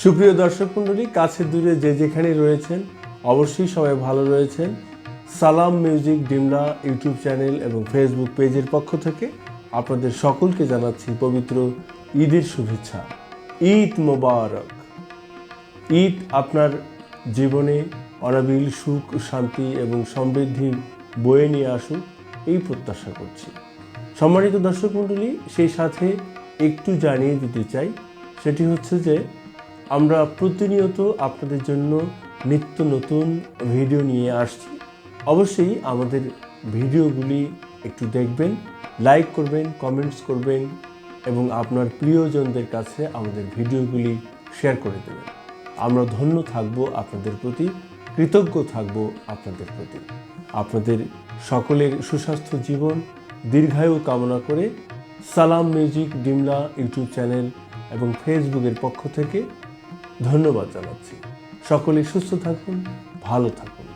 সুপ্রিয় দর্শক মণ্ডলী, কাছে দূরে যে যেখানে রয়েছেন অবশ্যই সবাই ভালো রয়েছেন। সালাম মিউজিক ডিমলা ইউটিউব চ্যানেল এবং ফেসবুক পেজের পক্ষ থেকে আপনাদের সকলকে জানাচ্ছি পবিত্র ঈদের শুভেচ্ছা। ঈদ মোবারক। ঈদ আপনার জীবনে অনাবিল সুখ, শান্তি এবং সমৃদ্ধি বয়ে নিয়ে আসুক, এই প্রত্যাশা করছি। সম্মানিত দর্শক মণ্ডলী, সেই সাথে একটু জানিয়ে দিতে চাই, সেটি হচ্ছে যে আমরা প্রতিনিয়ত আপনাদের জন্য নিত্য নতুন ভিডিও নিয়ে আসছি। অবশ্যই আমাদের ভিডিওগুলি একটু দেখবেন, লাইক করবেন, কমেন্টস করবেন এবং আপনার প্রিয়জনদের কাছে আমাদের ভিডিওগুলি শেয়ার করে দেবেন। আমরা ধন্য থাকব আপনাদের প্রতি, কৃতজ্ঞ থাকব আপনাদের প্রতি। আপনাদের সকলের সুস্বাস্থ্য জীবন, দীর্ঘায়ু কামনা করে সালাম মিউজিক ডিমলা ইউটিউব চ্যানেল এবং ফেসবুকের পক্ষ থেকে ধন্যবাদ জানাচ্ছি। সকলে সুস্থ থাকুন, ভালো থাকুন।